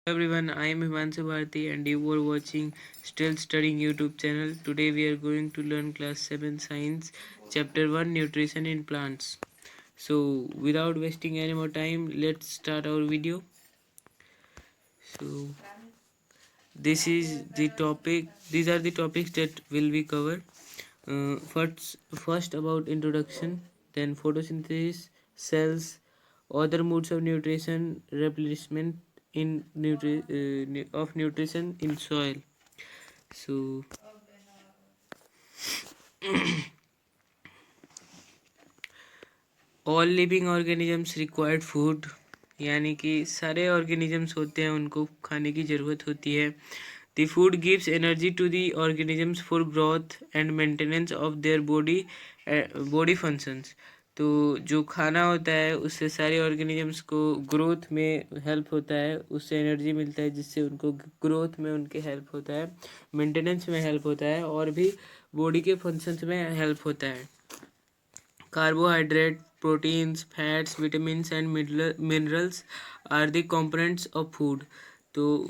Everyone, I am Himanshu Bharti and you are watching Still Studying YouTube channel. Today we are going to learn class 7 science chapter 1 nutrition in plants. So without wasting any more time, let's start our video. So these are the topics that will be covered. First about introduction, then photosynthesis, cells, other modes of nutrition, replenishment of nutrition in soil. So all living organisms required food, यानी कि सारे organisms होते हैं उनको खाने की ज़रूरत होती है. The food gives energy to the organisms for growth and maintenance of their body functions. तो जो खाना होता है उससे सारे ऑर्गेनिजम्स को ग्रोथ में हेल्प होता है, उससे एनर्जी मिलता है जिससे उनको ग्रोथ में उनके हेल्प होता है, मेंटेनेंस में हेल्प होता है और भी बॉडी के फंक्शंस में हेल्प होता है. Carbohydrate, proteins, fats, vitamins and minerals are the components of food. तो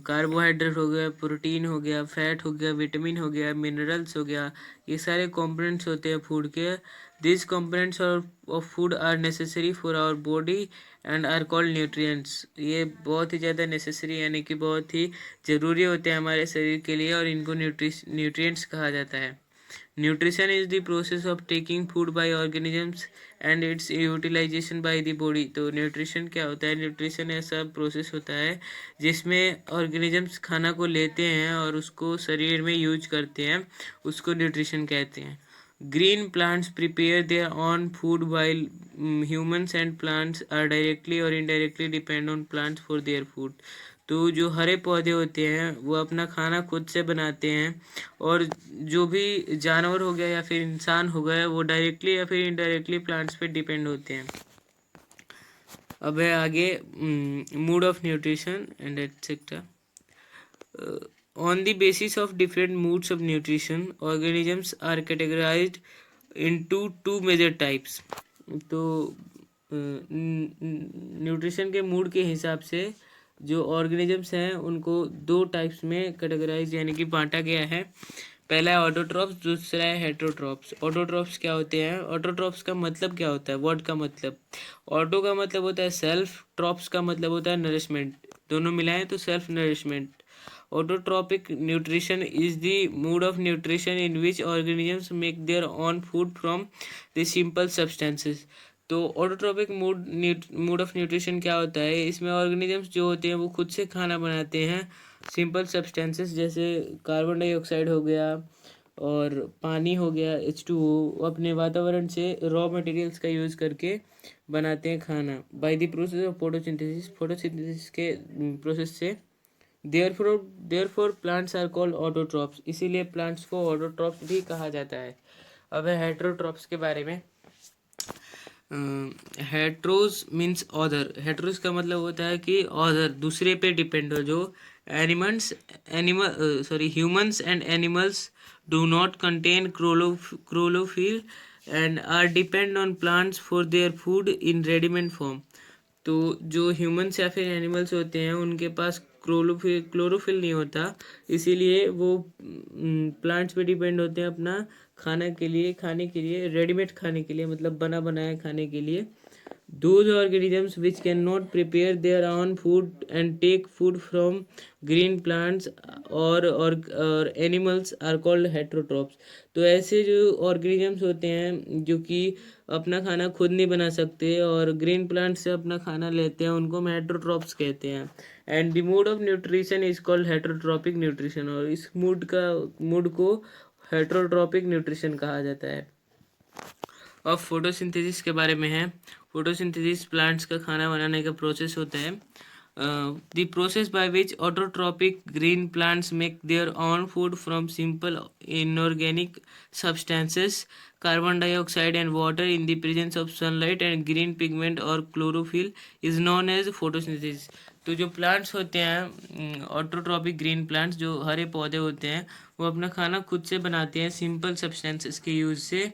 कार्बोहाइड्रेट हो गया, प्रोटीन हो गया, फैट हो गया, विटामिन हो गया, मिनरल्स हो गया, ये सारे कंपोनेंट्स होते हैं फूड के. This components of food are necessary for our body and are called nutrients. ये बहुत ही ज़्यादा नेसेसरी यानी कि बहुत ही ज़रूरी होते हैं हमारे शरीर के लिए और इनको न्यूट्रिएंट्स कहा जाता है. Nutrition is the process of taking food by organisms and its utilization by the body. तो न्यूट्रिशन क्या होता है? न्यूट्रिशन ऐसा प्रोसेस होता है जिसमें ऑर्गेनिजम्स खाना को लेते हैं और उसको शरीर में यूज करते हैं, उसको न्यूट्रिशन कहते हैं. Green plants prepare their own food while humans and plants are directly or indirectly depend on plants for their food. तो जो हरे पौधे होते हैं वो अपना खाना खुद से बनाते हैं और जो भी जानवर हो गया या फिर इंसान हो गया वो डायरेक्टली या फिर इनडायरेक्टली प्लांट्स पे डिपेंड होते हैं. अब है आगे mood of nutrition and etcetera. On the basis of different modes of nutrition, organisms are categorized into two major types. तो न्यूट्रिशन के मूड के हिसाब से जो ऑर्गेनिजम्स हैं उनको दो टाइप्स में कैटेगराइज यानी कि बांटा गया है. पहला है ऑटोट्रॉप्स, दूसरा है हेटरोट्रॉप्स. ऑटोट्रॉप्स क्या होते हैं? ऑटोट्रॉप्स का मतलब क्या होता है? वर्ड का मतलब, ऑटो का मतलब होता है सेल्फ, ट्रॉप्स का मतलब होता है नरिशमेंट, दोनों मिलाएं तो self nourishment. Autotrophic nutrition is the mode of nutrition in which organisms make their own food from the simple substances. तो ऑटोट्रॉपिक मूड ऑफ न्यूट्रिशन क्या होता है? इसमें ऑर्गेनिजम्स जो होते हैं वो खुद से खाना बनाते हैं सिंपल सब्सटेंसेस जैसे कार्बन डाइऑक्साइड हो गया और पानी हो गया H2O, अपने वातावरण से रॉ मटेरियल्स का यूज़ करके बनाते हैं खाना by the process of photosynthesis के प्रोसेस से. Therefore plants are called autotrophs. इसीलिए प्लांट्स को ऑटोट्रॉप्स भी कहा जाता है. अब है हेटरोट्रॉप्स के बारे में. हेट्रोस मीन्स अदर. हेट्रोस का मतलब होता है कि अदर, दूसरे पे डिपेंड हो. जो humans and animals do not contain chlorophyll and are depend on plants for their food in readymade form. तो जो ह्यूमंस या फिर एनिमल्स होते हैं उनके पास क्लोरोफिल नहीं होता, इसीलिए वो प्लांट्स पे डिपेंड होते हैं अपना खाने के लिए रेडीमेड खाने के लिए, मतलब बना बनाया खाने के लिए. Those organisms which cannot prepare their own food and take food from green plants or animals are called heterotrophs. तो ऐसे जो ऑर्गेनिजम्स होते हैं जो कि अपना खाना खुद नहीं बना सकते और ग्रीन प्लांट से अपना खाना लेते हैं उनको हम हेटरोट्रॉप्स कहते हैं. And the mode of nutrition is called heterotrophic nutrition. और इस मूड को हेटरोट्रॉपिक न्यूट्रिशन कहा जाता है. अब फोटोसिंथेसिस के बारे में है. फोटोसिंथेसिस प्लांट्स का खाना बनाने का प्रोसेस होता है. The process by which autotrophic green plants make their own food from simple inorganic substances, carbon dioxide and water in the presence of sunlight and green pigment और chlorophyll is known as photosynthesis. तो जो plants होते हैं autotrophic green plants, जो हरे पौधे होते हैं, वो अपना खाना खुद से बनाते हैं सिंपल सब्सटेंसेस के यूज़ से,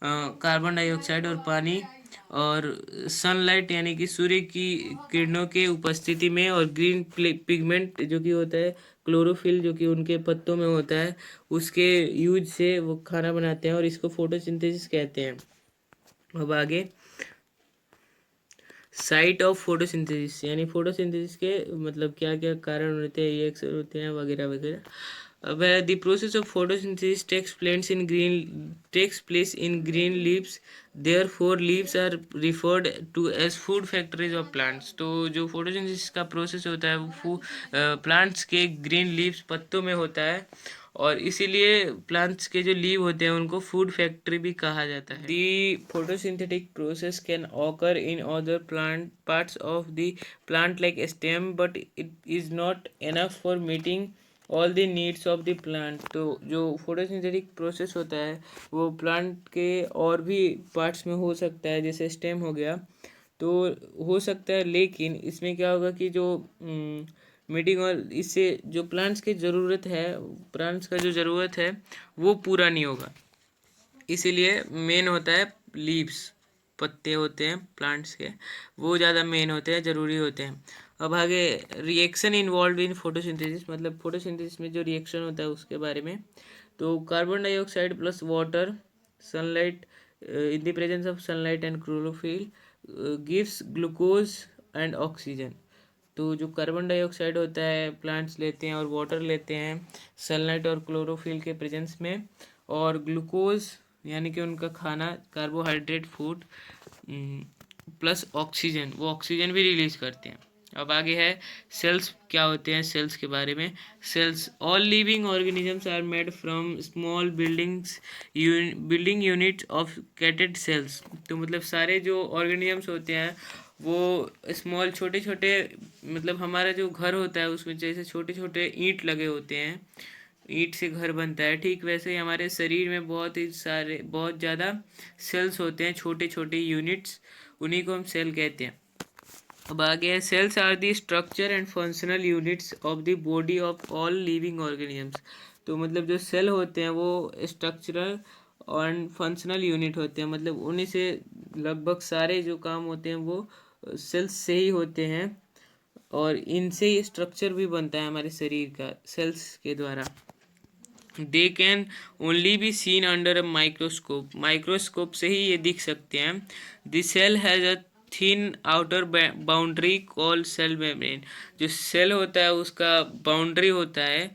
कार्बन डाइऑक्साइड और पानी और सनलाइट यानी कि सूर्य की किरणों के उपस्थिति में, और ग्रीन पिगमेंट जो कि होता है क्लोरोफिल जो कि उनके पत्तों में होता है, उसके यूज से वो खाना बनाते हैं और इसको फोटोसिंथेसिस कहते हैं। अब आगे, साइट ऑफ फोटोसिंथेसिस यानी फोटोसिंथेसिस के मतलब क्या क्या कारण होते हैं, रिएक्शन होते हैं वगैरह वगैरह। Where the process of photosynthesis takes place in green leaves, therefore leaves are referred to as food factories of plants। तो जो फोटोसिंथेसिस का प्रोसेस होता है वो प्लांट्स के ग्रीन लीव्स पत्तों में होता है, और इसीलिए प्लांट्स के जो लीव होते हैं उनको फूड फैक्ट्री भी कहा जाता है। The photosynthetic process can occur in other plant parts of the plant like stem, but it is not enough for meeting all the needs of the plant. तो जो फोटोसिंथेटिक प्रोसेस होता है वो plant के और भी पार्ट्स में हो सकता है, जैसे स्टेम हो गया तो हो सकता है, लेकिन इसमें क्या होगा कि जो मीटिंग और इससे जो प्लांट्स की ज़रूरत है, प्लांट्स का जो ज़रूरत है वो पूरा नहीं होगा। इसीलिए मेन होता है लीव्स, पत्ते होते हैं प्लांट्स के, वो ज़्यादा मेन होते हैं, ज़रूरी होते हैं। अब आगे, रिएक्शन इन्वॉल्व इन फोटोसिंथेसिस, मतलब फोटोसिंथेसिस में जो रिएक्शन होता है उसके बारे में। तो carbon dioxide plus water, sunlight, in the presence of sunlight and chlorophyll gives glucose and oxygen. तो जो कार्बन डाइऑक्साइड होता है प्लांट्स लेते हैं और वाटर लेते हैं सनलाइट और क्लोरोफिल के प्रेजेंस में, और ग्लूकोज यानी कि उनका खाना, कार्बोहाइड्रेट फूड, प्लस ऑक्सीजन, वो ऑक्सीजन भी रिलीज करते हैं। अब आगे है सेल्स क्या होते हैं, सेल्स के बारे में। Cells, all living organisms are made from small building unit of called cells. तो मतलब सारे जो ऑर्गेनिजम्स होते हैं वो स्मॉल, छोटे छोटे, मतलब हमारा जो घर होता है उसमें जैसे छोटे छोटे ईंट लगे होते हैं, ईंट से घर बनता है, ठीक वैसे ही हमारे शरीर में बहुत ही सारे, बहुत ज़्यादा सेल्स होते हैं, छोटे छोटे यूनिट्स, उन्हीं को हम सेल कहते हैं। अब आगे है, cells are the structure and functional units of the body of all living organisms. तो मतलब जो सेल होते हैं वो स्ट्रक्चरल और फंक्शनल यूनिट होते हैं, मतलब उन्हीं से लगभग सारे जो काम होते हैं वो सेल्स से ही होते हैं, और इनसे ही स्ट्रक्चर भी बनता है हमारे शरीर का, सेल्स के द्वारा। They can only be seen under a microscope, microscope से ही ये दिख सकते हैं। The cell has a thin outer boundary called cell membrane. जो सेल होता है उसका बाउंड्री होता है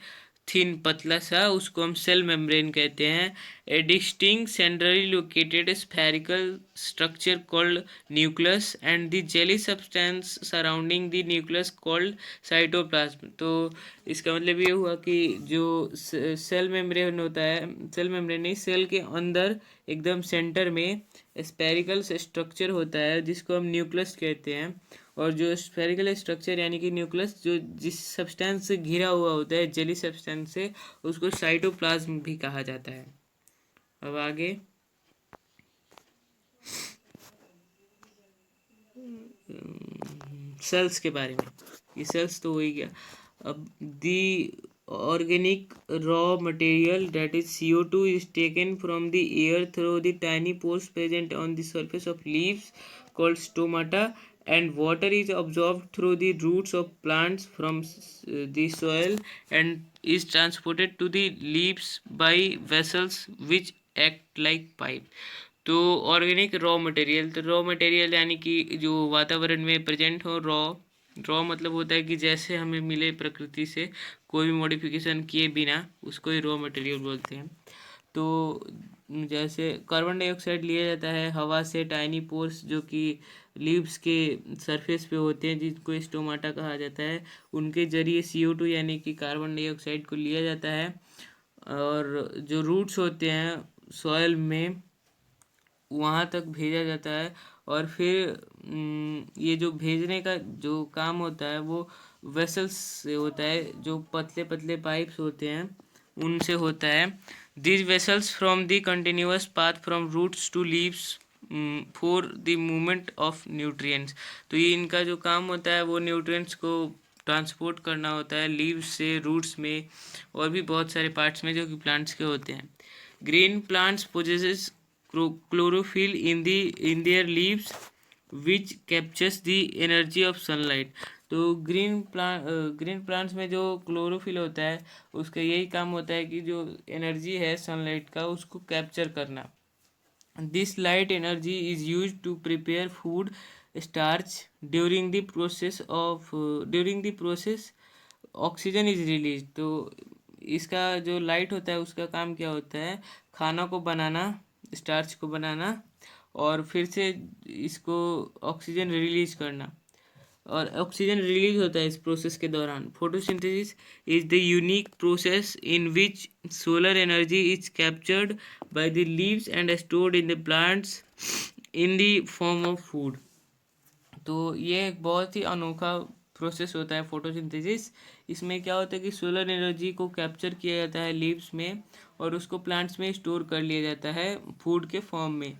थिन, पतला सा, उसको हम सेल मेम्ब्रेन कहते हैं। ए distinct centrally located spherical structure called nucleus and the jelly substance surrounding the nucleus called cytoplasm. तो इसका मतलब ये हुआ कि जो सेल मेम्ब्रेन होता है, सेल मेम्ब्रेन नहीं, सेल के अंदर एकदम सेंटर में स्फेरिकल स्ट्रक्चर होता है जिसको हम न्यूक्लियस कहते हैं, और जो स्फेरिकल स्ट्रक्चर यानी कि न्यूक्लियस जो जिस सब्सटेंस से घिरा हुआ होता है, जेली सब्सटेंस से, उसको साइटोप्लाज्म भी कहा जाता है। अब आगे, सेल्स के बारे में, ये सेल्स तो हो ही गया। अब दी organic raw material, that is CO2, is taken from the air through the tiny pores present on the surface of leaves called stomata, and water is absorbed through the roots of plants from the soil and is transported to the leaves by vessels which act like pipe। तो organic raw material, तो raw material यानी कि जो वातावरण में present हो, raw, raw मतलब होता है कि जैसे हमें मिले प्रकृति से, कोई भी मॉडिफिकेशन किए बिना, उसको ही रॉ मटेरियल बोलते हैं। तो जैसे कार्बन डाइऑक्साइड लिया जाता है हवा से, टाइनी पोर्स जो कि लीव्स के सरफेस पे होते हैं जिनको स्टोमाटा कहा जाता है, उनके जरिए CO2 यानी कि कार्बन डाइऑक्साइड को लिया जाता है, और जो रूट्स होते हैं सॉइल में वहाँ तक भेजा जाता है, और फिर ये जो भेजने का जो काम होता है वो वेसल्स से होता है, जो पतले पतले पाइप्स होते हैं उनसे होता है। These vessels from the continuous path from roots to leaves for the movement of nutrients. तो ये इनका जो काम होता है वो न्यूट्रिएंट्स को ट्रांसपोर्ट करना होता है लीव्स से रूट्स में, और भी बहुत सारे पार्ट्स में जो कि प्लांट्स के होते हैं। Green plants possesses chlorophyll in their leaves which captures the energy of sunlight. तो ग्रीन प्लांट्स में जो क्लोरोफिल होता है उसका यही काम होता है कि जो एनर्जी है सनलाइट का उसको कैप्चर करना. This light energy is used to prepare food starch. During the process oxygen is release. तो इसका जो लाइट होता है उसका काम क्या होता है, खाना को बनाना, स्टार्च को बनाना और फिर से इसको ऑक्सीजन रिलीज करना. और ऑक्सीजन रिलीज होता है इस प्रोसेस के दौरान. Photosynthesis is the unique process in which solar energy is captured by the leaves and stored in the plants in the form of food. तो ये एक बहुत ही अनोखा प्रोसेस होता है फोटोसिंथेसिस. इसमें क्या होता है कि सोलर एनर्जी को कैप्चर किया जाता है लीव्स में और उसको प्लांट्स में स्टोर कर लिया जाता है फूड के फॉर्म में.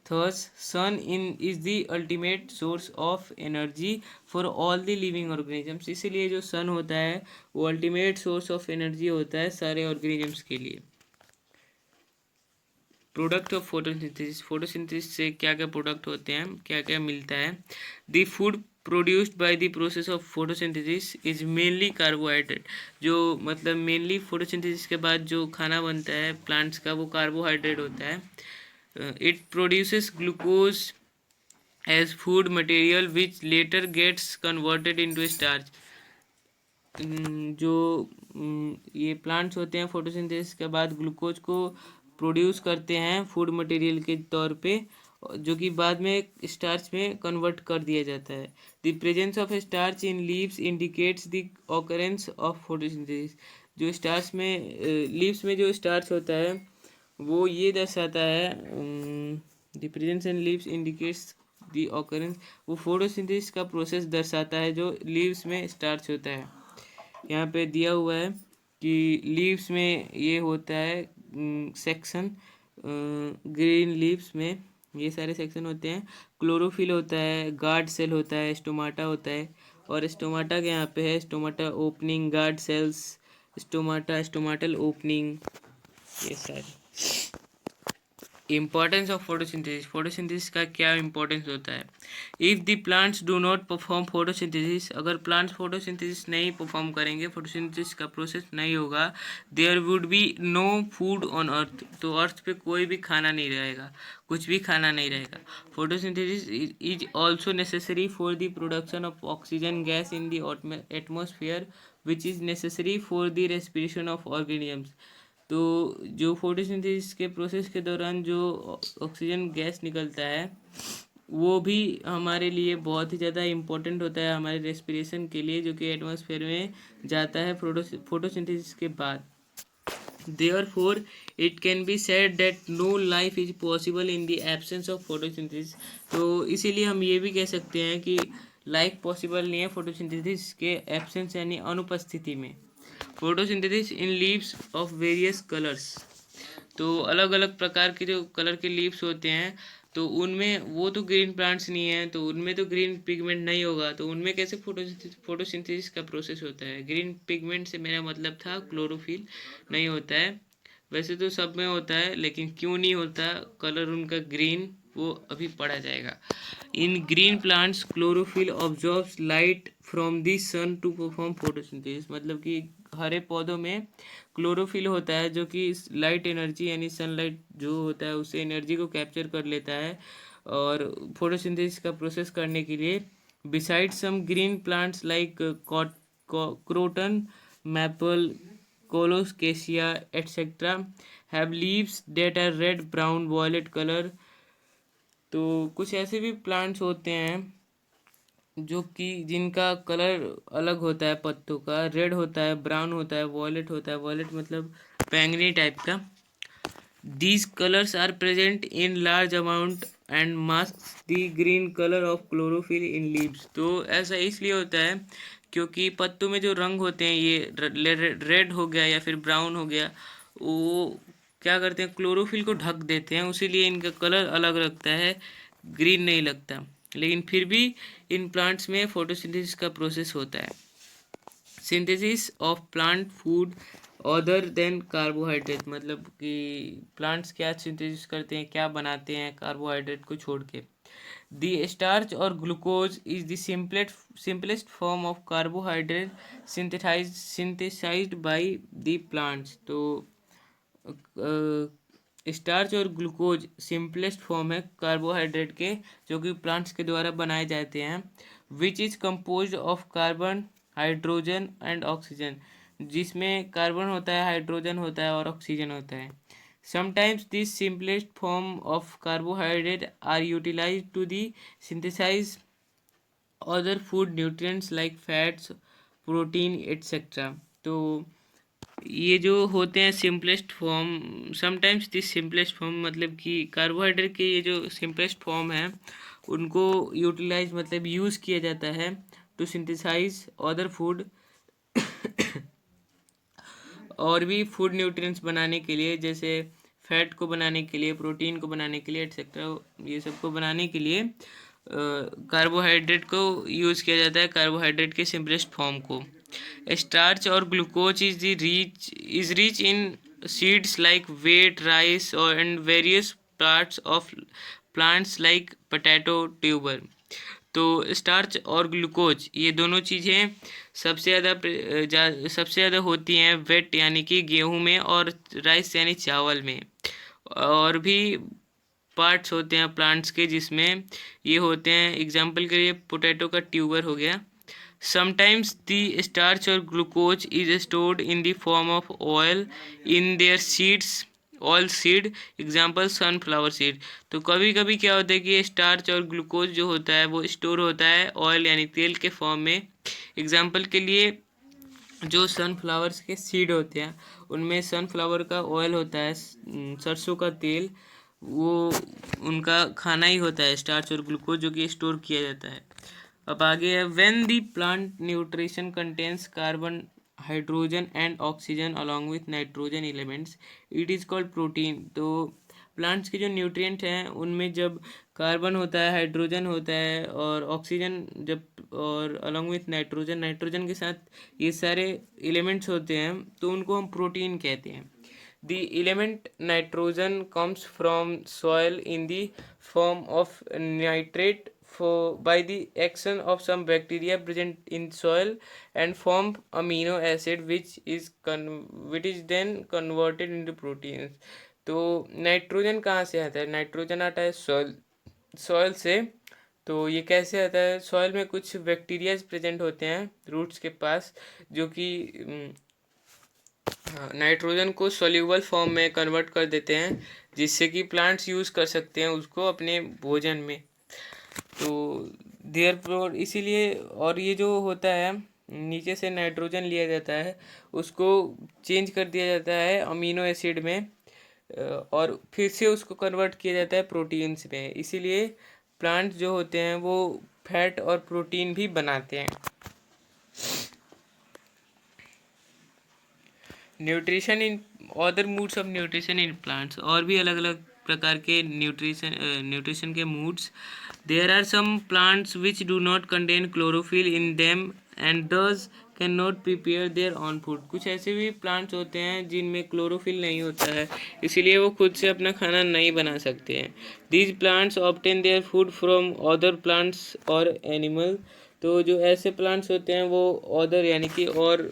Thus, sun is the ultimate source of energy for all the living organisms. इसीलिए जो सन होता है वो अल्टीमेट सोर्स ऑफ एनर्जी होता है सारे ऑर्गेनिजम्स के लिए. Product of photosynthesis. फोटोसिंथेसिस से क्या क्या प्रोडक्ट होते हैं, क्या क्या मिलता है. The food produced by the process of photosynthesis is mainly carbohydrate. जो मतलब मेनली फोटोसिंथेसिस के बाद जो खाना बनता है प्लांट्स का वो कार्बोहाइड्रेट होता है. It produces glucose as food material which later gets converted into starch. जो ये प्लांट्स होते हैं फोटोसिंथेसिस के बाद ग्लूकोज को प्रोड्यूस करते हैं फूड मटेरियल के तौर पे, जो कि बाद में स्टार्च में कन्वर्ट कर दिया जाता है. The presence of starch in leaves indicates the occurrence of photosynthesis. जो स्टार्च में लीव्स में जो स्टार्च होता है वो ये दर्शाता है, the presence in leaves indicates the occurrence, वो फोटोसिंथेसिस का प्रोसेस दर्शाता है जो लीव्स में स्टार्च होता है. यहाँ पे दिया हुआ है कि लीव्स में ये होता है सेक्शन, ग्रीन लीव्स में ये सारे सेक्शन होते हैं. क्लोरोफिल होता है, गार्ड सेल होता है, स्टोमाटा होता है. और स्टोमाटा के यहाँ पे है stomata opening, guard cells, stomata, stomatal opening, ये सारे. Importance of photosynthesis. फोटोसिंथेसिस का क्या इम्पोर्टेंस होता है. If the plants do not perform photosynthesis, अगर प्लांट्स फोटोसिंथेसिस नहीं परफॉर्म करेंगे, फोटोसिंथेसिस का प्रोसेस नहीं होगा, there would be no food on earth. तो अर्थ पे कोई भी खाना नहीं रहेगा, कुछ भी खाना नहीं रहेगा. Photosynthesis is also necessary for the production of oxygen gas in the atmosphere which is necessary for the respiration of organisms. तो जो फोटोसिंथेसिस के प्रोसेस के दौरान जो ऑक्सीजन गैस निकलता है वो भी हमारे लिए बहुत ही ज़्यादा इम्पोर्टेंट होता है हमारे रेस्पिरेशन के लिए, जो कि एटमॉस्फेयर में जाता है फोटोसिंथेसिस के बाद. Therefore, it can be said that no life is possible in the absence of photosynthesis. तो इसीलिए हम ये भी कह सकते हैं कि लाइफ पॉसिबल नहीं है फोटोसिंथेसिस के एब्सेंस यानी अनुपस्थिति में. Photosynthesis in leaves of various colours. तो अलग अलग प्रकार के जो कलर के लीव्स होते हैं तो उनमें वो तो ग्रीन प्लांट्स नहीं है तो उनमें तो ग्रीन पिगमेंट नहीं होगा, तो उनमें कैसे फोटोसिंथेसिस का प्रोसेस होता है. ग्रीन पिगमेंट से मेरा मतलब था क्लोरोफिल नहीं होता है. वैसे तो सब में होता है लेकिन क्यों नहीं होता कलर उनका ग्रीन, वो अभी पढ़ा जाएगा. In green plants chlorophyll absorbs light from the sun to perform photosynthesis. मतलब कि हरे पौधों में क्लोरोफिल होता है जो कि लाइट एनर्जी यानी सनलाइट जो होता है उससे एनर्जी को कैप्चर कर लेता है और फोटोसिंथेसिस का प्रोसेस करने के लिए. Beside some green plants like croton, maple, colocasia etcetera have leaves that are red, brown, violet colour. तो कुछ ऐसे भी प्लांट्स होते हैं जो कि जिनका कलर अलग होता है पत्तों का, रेड होता है, ब्राउन होता है, वॉयलेट होता है. वॉयलेट मतलब बैंगनी टाइप का. These colours are present in large amount and mask the green colour of chlorophyll in leaves. तो ऐसा इसलिए होता है क्योंकि पत्तों में जो रंग होते हैं ये रेड हो गया या फिर ब्राउन हो गया, वो क्या करते हैं क्लोरोफिल को ढक देते हैं, उसीलिए इनका कलर अलग लगता है, ग्रीन नहीं लगता. लेकिन फिर भी इन प्लांट्स में फोटोसिंथेसिस का प्रोसेस होता है. Synthesis of plant food other than carbohydrate, मतलब कि प्लांट्स क्या सिंथेसिस करते हैं, क्या बनाते हैं कार्बोहाइड्रेट को छोड़ के। द स्टार्च और glucose is the simplest form of carbohydrate synthesized by the plants. तो स्टार्च और ग्लूकोज सिंपलेस्ट फॉर्म है कार्बोहाइड्रेट के जो कि प्लांट्स के द्वारा बनाए जाते हैं। Which is composed of carbon, hydrogen and oxygen, जिसमें कार्बन होता है, हाइड्रोजन होता है और ऑक्सीजन होता है। Sometimes this simplest form of carbohydrate are utilized to the synthesize other food nutrients like fats, protein etcetera. तो ये जो होते हैं simplest form, sometimes this simplest form मतलब कि कार्बोहाइड्रेट के ये जो सिंपलेस्ट फॉर्म है उनको यूटिलाइज मतलब यूज़ किया जाता है टू सिंथेसाइज अदर फूड और भी फूड न्यूट्रिएंट्स बनाने के लिए, जैसे फैट को बनाने के लिए, प्रोटीन को बनाने के लिए एटसेट्रा, ये सब को बनाने के लिए कार्बोहाइड्रेट को यूज़ किया जाता है, कार्बोहाइड्रेट के सिंपलेस्ट फॉर्म को। स्टार्च और glucose is rich in seeds like wheat, rice और and various parts of plants like potato tuber. तो स्टार्च और ग्लूकोज ये दोनों चीज़ें सबसे ज़्यादा होती हैं वेट यानी कि गेहूं में, और राइस यानी चावल में। और भी पार्ट्स होते हैं प्लांट्स के जिसमें ये होते हैं, एग्जांपल के लिए पोटैटो का ट्यूबर हो गया। समटाइम्स द स्टार्च और glucose is stored in the form of oil in their seeds, oil seed, example sunflower seed. तो कभी कभी क्या होता है कि स्टार्च और ग्लूकोज जो होता है वो स्टोर होता है ऑयल यानी तेल के फॉर्म में। एग्जाम्पल के लिए जो सनफ्लावर्स के सीड होते हैं उनमें सनफ्लावर का ऑयल होता है, सरसों का तेल, वो उनका खाना ही होता है स्टार्च और ग्लूकोज जो कि स्टोर किया जाता है। अब आगे है, when the plant nutrition contains carbon, hydrogen and oxygen along with nitrogen elements it is called protein. तो प्लांट्स के जो न्यूट्रिएंट हैं उनमें जब कार्बन होता है, हाइड्रोजन होता है और ऑक्सीजन जब, और अलॉन्ग विथ नाइट्रोजन, नाइट्रोजन के साथ ये सारे एलिमेंट्स होते हैं तो उनको हम प्रोटीन कहते हैं। The element nitrogen comes from soil in the form of nitrate by the action of some bacteria present in soil and form amino acid which is then converted into proteins। तो nitrogen कहाँ से आता है? Nitrogen आता है soil से। तो ये कैसे आता है? सॉइल में कुछ बैक्टीरियाज प्रेजेंट होते हैं रूट्स के पास जो कि नाइट्रोजन को सोल्यूबल फॉर्म में कन्वर्ट कर देते हैं जिससे कि प्लांट्स यूज़ कर सकते हैं उसको अपने भोजन में। तो देयरफॉर इसीलिए, और ये जो होता है नीचे से नाइट्रोजन लिया जाता है उसको चेंज कर दिया जाता है अमीनो एसिड में और फिर से उसको कन्वर्ट किया जाता है प्रोटीन्स में। इसीलिए प्लांट जो होते हैं वो फैट और प्रोटीन भी बनाते हैं। Nutrition in other modes of nutrition in plants, और भी अलग अलग प्रकार के न्यूट्रिशन के modes. There are some plants which do not contain chlorophyll in them and thus can not prepare their own food. कुछ ऐसे भी प्लांट्स होते हैं जिनमें क्लोरोफिल नहीं होता है इसीलिए वो खुद से अपना खाना नहीं बना सकते हैं। These plants obtain there food from other plants और एनिमल। तो जो ऐसे प्लांट्स होते हैं वो अदर यानी कि और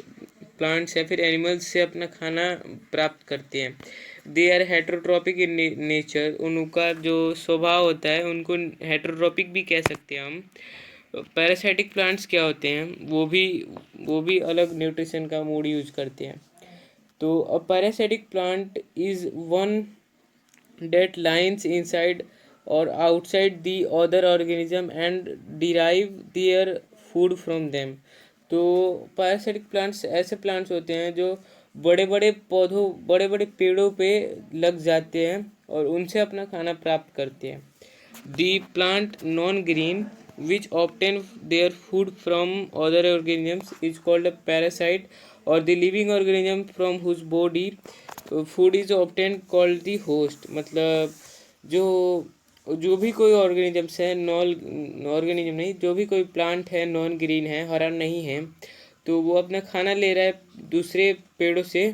प्लांट्स या फिर एनिमल्स से अपना खाना प्राप्त करते हैं। They are heterotrophic in nature, उनका जो स्वभाव होता है उनको हेट्रोट्रॉपिक भी कह सकते हैं हम। पैरासाइटिक प्लांट्स क्या होते हैं? वो भी अलग न्यूट्रिशन का मूड यूज करते हैं। तो a parasitic plant is one that lives inside और outside the other organism and derive their food from them. तो पैरासाइटिक प्लांट्स ऐसे प्लांट्स होते हैं जो बड़े बड़े पौधों, बड़े बड़े पेड़ों पे लग जाते हैं और उनसे अपना खाना प्राप्त करते हैं। The plant non green which obtain their food from other organisms is called a parasite, or the living organism from whose body food is obtained called the host। मतलब जो जो भी कोई ऑर्गेनिजम्स है, नॉन ऑर्गेनिज्म नहीं, जो भी कोई प्लांट है नॉन ग्रीन है, हरा नहीं है, तो वो अपना खाना ले रहा है दूसरे पेड़ों से,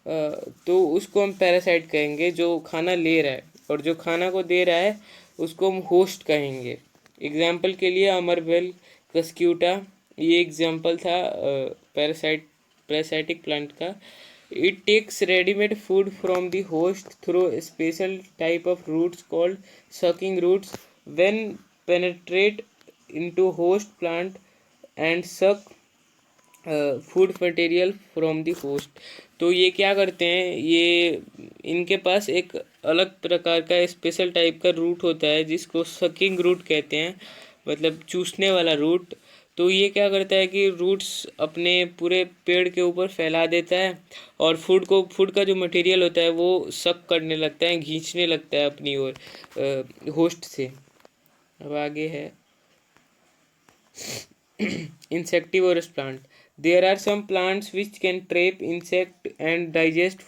तो उसको हम पैरासाइट कहेंगे जो खाना ले रहा है, और जो खाना को दे रहा है उसको हम होस्ट कहेंगे। एग्जाम्पल के लिए अमरबेल, कस्क्यूटा, ये एग्जाम्पल था पैरासाइटिक प्लांट का। It takes readymade food from the host through special type of roots called sucking roots when penetrate into host plant and suck food material from the host. तो ये क्या करते हैं, ये इनके पास एक अलग प्रकार का स्पेशल टाइप का रूट होता है जिसको सकिंग रूट कहते हैं, मतलब चूसने वाला रूट। तो ये क्या करता है कि रूट्स अपने पूरे पेड़ के ऊपर फैला देता है और फूड का जो मटेरियल होता है वो सक करने लगता है, खींचने लगता है अपनी ओर होस्ट से। अब आगे है insectivorous plant. There are some plants which can trap insect and digest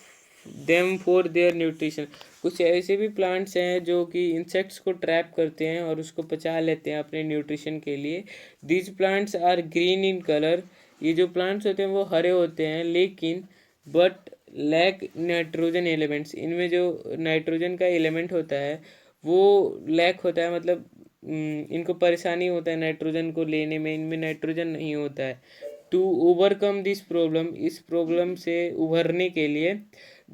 them for their nutrition. कुछ ऐसे भी प्लांट्स हैं जो कि इंसेक्ट्स को ट्रैप करते हैं और उसको पचा लेते हैं अपने न्यूट्रिशन के लिए। These plants are green in color. ये जो प्लांट्स होते हैं वो हरे होते हैं, लेकिन बट लैक नाइट्रोजन एलिमेंट्स, इनमें जो नाइट्रोजन का एलिमेंट होता है वो लैक होता है, मतलब इनको परेशानी होता है नाइट्रोजन को लेने में, इनमें नाइट्रोजन नहीं होता है। टू ओवरकम दिस प्रॉब्लम, इस प्रॉब्लम से उभरने के लिए,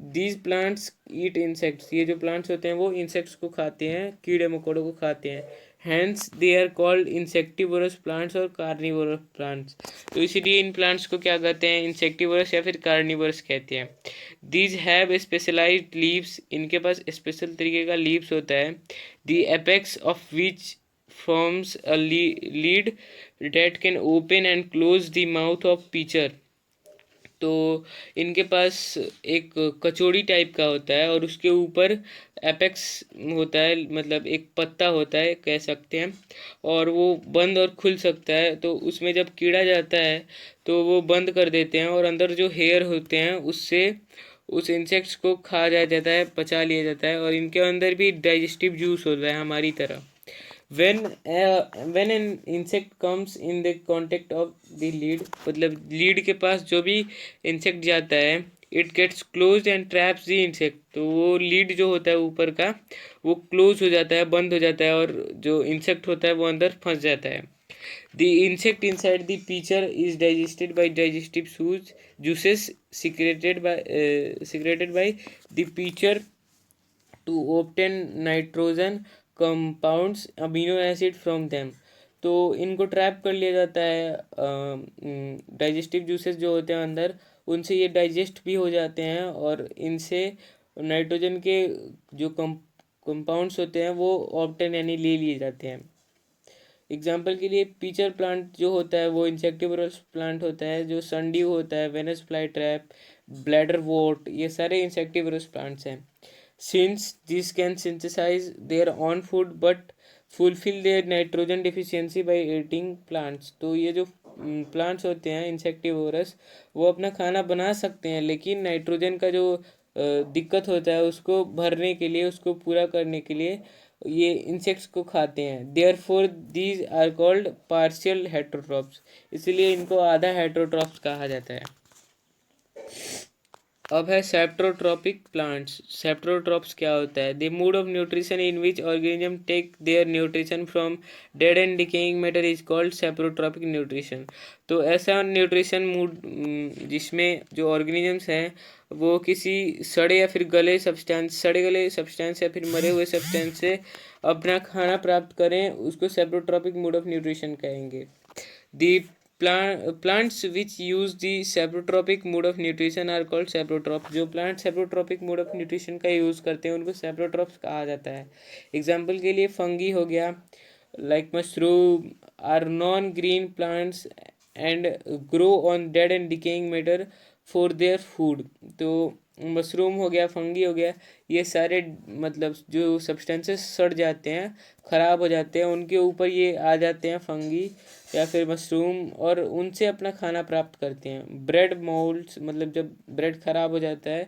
दीज प्लांट्स ईट इंसेक्ट्स, ये जो प्लांट्स होते हैं वो इंसेक्ट्स को खाते हैं, कीड़े मकोड़ों को खाते हैं। Hence they are called insectivorous plants और कार्निवोरस प्लांट्स। तो इसीलिए इन प्लांट्स को क्या कहते हैं, इंसेक्टिवोरस या फिर कार्निवोरस कहते हैं। दीज हैव स्पेशलाइज्ड लीव्स, इनके पास स्पेशल तरीके का लीव्स होता है। The apex of which forms a lead that can open and close the mouth of pitcher। तो इनके पास एक कचौड़ी टाइप का होता है और उसके ऊपर एपेक्स होता है, मतलब एक पत्ता होता है कह सकते हैं, और वो बंद और खुल सकता है। तो उसमें जब कीड़ा जाता है तो वो बंद कर देते हैं और अंदर जो हेयर होते हैं उससे उस इंसेक्ट्स को खा जाता है, पचा लिया जाता है, और इनके अंदर भी डाइजेस्टिव जूस होता है हमारी तरह। when an insect comes in the contact of the lead, मतलब लीड के पास जो भी इंसेक्ट जाता है, it gets close and traps the insect. तो वो लीड जो होता है ऊपर का वो क्लोज हो जाता है, बंद हो जाता है, और जो इंसेक्ट होता है वो अंदर फंस जाता है। The insect inside the pitcher is digested by digestive juices secreted by the pitcher to obtain nitrogen compounds amino acid from them। तो इनको ट्रैप कर लिया जाता है, डाइजेस्टिव जूसेस जो होते हैं अंदर, उनसे ये डाइजेस्ट भी हो जाते हैं और इनसे नाइट्रोजन के जो कंपाउंड्स होते हैं वो ऑब्टेन यानी ले लिए जाते हैं। एग्जाम्पल के लिए पीचर प्लांट जो होता है वो इंसेक्टिवोरस प्लांट होता है, जो सनड्यू होता है, Venus fly trap, bladderwort, ये सारे इंसेक्टिवोरस प्लांट्स हैं। Since this can synthesize their own food but fulfil their nitrogen deficiency by eating plants. तो ये जो प्लांट्स होते हैं इंसेक्टिवोरस, वो अपना खाना बना सकते हैं, लेकिन नाइट्रोजन का जो दिक्कत होता है उसको भरने के लिए, उसको पूरा करने के लिए ये इंसेक्ट्स को खाते हैं। Therefore these are called partial heterotrophs, इसलिए इनको आधा हेट्रोट्रॉप्स कहा जाता है। अब है सेप्ट्रोट्रॉपिक प्लांट्स। सेप्ट्रोट्रॉप्स क्या होता है, the mode of nutrition in which organism take their nutrition from dead and decaying matter is called saprotrophic nutrition. तो ऐसा न्यूट्रिशन मूड जिसमें जो ऑर्गेनिजम्स हैं वो किसी सड़े या फिर सड़े गले सब्सटेंस या फिर मरे हुए सब्सटेंस से अपना खाना प्राप्त करें, उसको सेप्ट्रोट्रॉपिक मूड ऑफ न्यूट्रिशन कहेंगे। दी plants which use the saprotropic mode of nutrition are called saprotrophs। जो plant saprotropic mode of nutrition का यूज़ करते हैं उनको saprotrophs कहा जाता है। एग्जाम्पल के लिए फंगी हो गया, like mushroom are non green plants and grow on dead and decaying matter for their food। तो मशरूम हो गया, फंगी हो गया, ये सारे मतलब जो सब्सटेंसेस सड़ जाते हैं, ख़राब हो जाते हैं, उनके ऊपर ये आ जाते हैं फंगी या फिर मशरूम, और उनसे अपना खाना प्राप्त करते हैं। ब्रेड मोल्ड्स, मतलब जब ब्रेड ख़राब हो जाता है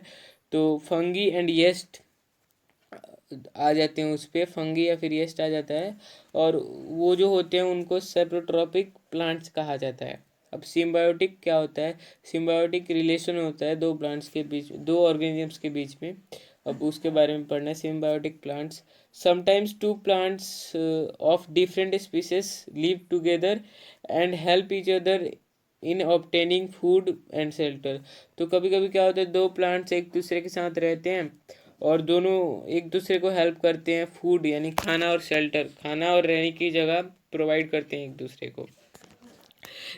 तो फंगी एंड येस्ट आ जाते हैं, उस पर फंगी या फिर येस्ट आ जाता है, और वो जो होते हैं उनको सेप्रोट्रॉपिक प्लांट्स कहा जाता है। अब सिम्बायोटिक क्या होता है? सिम्बायोटिक रिलेशन होता है दो प्लांट्स के बीच, दो ऑर्गेनिजम्स के बीच में। अब उसके बारे में पढ़ना है। Symbiotic plants, sometimes two plants of different species live together and help each other in obtaining food and shelter. तो कभी कभी क्या होता है, दो प्लांट्स एक दूसरे के साथ रहते हैं और दोनों एक दूसरे को हेल्प करते हैं, फूड यानी खाना और शेल्टर, खाना और रहने की जगह प्रोवाइड करते हैं एक दूसरे को।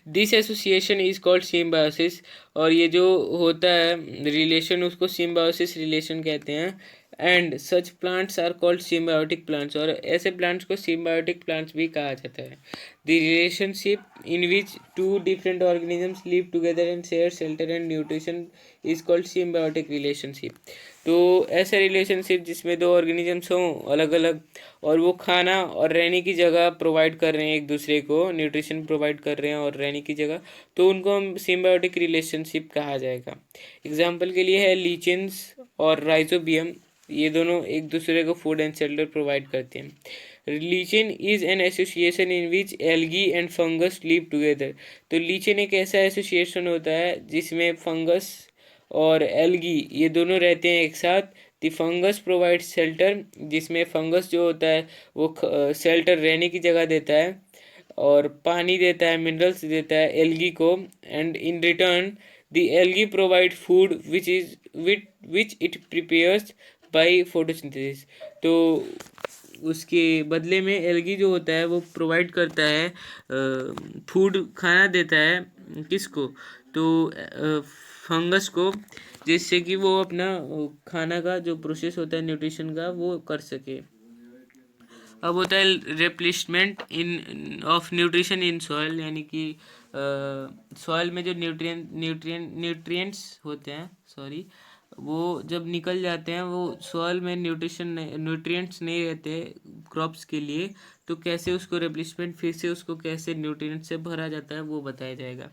This association is called symbiosis. और ये जो होता है रिलेशन, उसको सिम्बायोसिस रिलेशन कहते हैं। And such plants are called symbiotic plants, और ऐसे प्लांट्स को सिम्बायोटिक प्लांट्स भी कहा जाता है। The relationship in which two different organisms live together and share shelter and nutrition is called symbiotic relationship. तो ऐसा रिलेशनशिप जिसमें दो ऑर्गेनिजम्स हों अलग अलग, और वो खाना और रहने की जगह प्रोवाइड कर रहे हैं एक दूसरे को, न्यूट्रिशन प्रोवाइड कर रहे हैं और रहने की जगह, तो उनको हम सिम्बायोटिक रिलेशनशिप कहा जाएगा। एग्जाम्पल के लिए है लीचेंस और राइजोबियम, ये दोनों एक दूसरे को फूड एंड शेल्टर प्रोवाइड करते हैं। Lichen is an association in which algae and fungus live together. तो लीचेन एक ऐसा एसोसिएशन होता है जिसमें फंगस और एल्गी ये दोनों रहते हैं एक साथ। द फंगस प्रोवाइड शेल्टर, जिसमें फंगस जो होता है वो शेल्टर रहने की जगह देता है और पानी देता है, मिनरल्स देता है एल्गी को। And in return the algae provide food which it prepares by photosynthesis. तो उसके बदले में एल्गी जो होता है वो प्रोवाइड करता है फूड, खाना देता है किसको? तो फंगस को, जिससे कि वो अपना खाना का जो प्रोसेस होता है न्यूट्रिशन का वो कर सके। अब होता है replacement in of nutrition in soil, यानी कि सॉइल में जो न्यूट्रिएंट्स होते हैं, सॉरी, वो जब निकल जाते हैं, वो सॉइल में न्यूट्रिएंट्स नहीं रहते क्रॉप्स के लिए, तो कैसे उसको रिप्लेसमेंट, फिर से उसको कैसे न्यूट्रिएंट से भरा जाता है वो बताया जाएगा।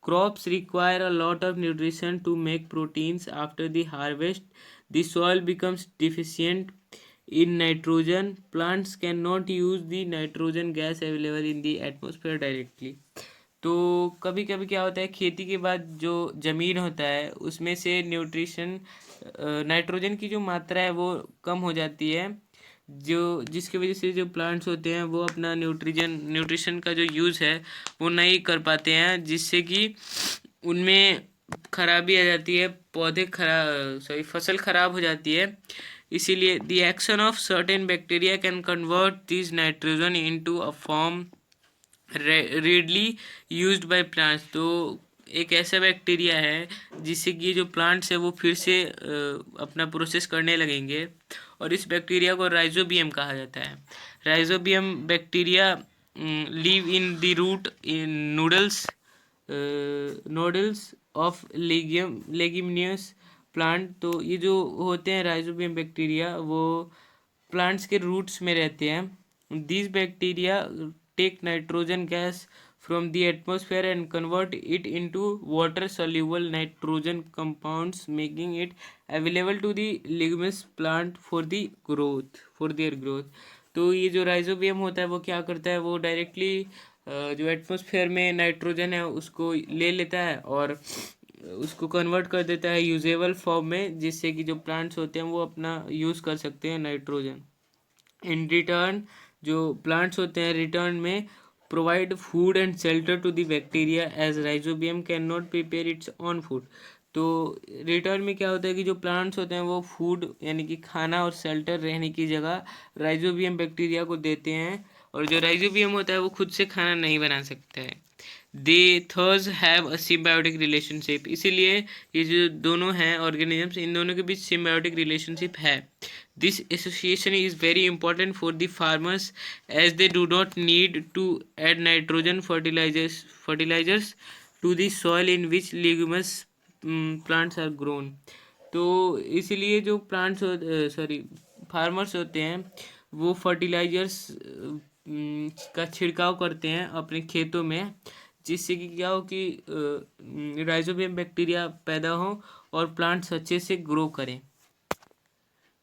Crops require a lot of nutrition to make proteins. After the harvest, the soil becomes deficient in nitrogen. Plants cannot use the nitrogen gas available in the atmosphere directly. तो कभी कभी क्या होता है, खेती के बाद जो ज़मीन होता है उसमें से नाइट्रोजन की जो मात्रा है वो कम हो जाती है, जो जिसकी वजह से जो प्लांट्स होते हैं वो अपना न्यूट्रिशन का जो यूज़ है वो नहीं कर पाते हैं, जिससे कि उनमें खराबी आ जाती है, फसल खराब हो जाती है। इसीलिए the action of certain bacteria can convert this nitrogen into a form readily used by plants. तो एक ऐसा बैक्टीरिया है जिससे कि जो प्लांट्स है वो फिर से अपना प्रोसेस करने लगेंगे, और इस बैक्टीरिया को राइजोबियम कहा जाता है। Rhizobium bacteria live in the root in nodules of leguminous plant. तो ये जो होते हैं राइजोबियम बैक्टीरिया, वो प्लांट्स के रूट्स में रहते हैं। This bacteria take nitrogen gas from the atmosphere and convert it into water soluble nitrogen compounds, making it available to the leguminous plant for their growth। तो ये जो राइजोबियम होता है वो क्या करता है, वो डायरेक्टली जो एटमॉस्फेयर में नाइट्रोजन है उसको ले लेता है और उसको कन्वर्ट कर देता है यूजेबल फॉर्म में, जिससे कि जो प्लांट्स होते हैं वो अपना यूज़ कर सकते हैं नाइट्रोजन। इन रिटर्न जो प्लांट्स होते हैं रिटर्न में provide food and shelter to the bacteria as rhizobium can not prepare its own food. तो रिटर्न में क्या होता है कि जो प्लांट्स होते हैं वो फूड यानी कि खाना और शेल्टर रहने की जगह राइजोबियम बैक्टीरिया को देते हैं, और जो राइजोबियम होता है वो खुद से खाना नहीं बना सकता है। दे थर्स हैव अ सिम्बायोटिक रिलेशनशिप, इसीलिए ये जो दोनों हैं ऑर्गेनिजम्स, इन दोनों के बीच सिम्बायोटिक रिलेशनशिप है। This association is very important for the farmers as they do not need to add nitrogen fertilizers to the soil in which leguminous plants are grown। तो इसीलिए जो फार्मर्स होते हैं वो फर्टिलाइजर्स का छिड़काव करते हैं अपने खेतों में, जिससे कि क्या हो कि राइजोबियम बैक्टीरिया पैदा हो और प्लांट्स अच्छे से ग्रो करें।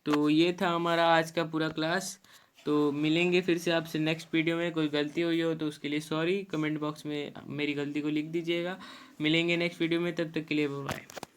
तो ये था हमारा आज का पूरा क्लास। तो मिलेंगे फिर से आपसे नेक्स्ट वीडियो में। कोई गलती हुई हो तो उसके लिए सॉरी, कमेंट बॉक्स में मेरी गलती को लिख दीजिएगा। मिलेंगे नेक्स्ट वीडियो में, तब तक के लिए बाय बाय।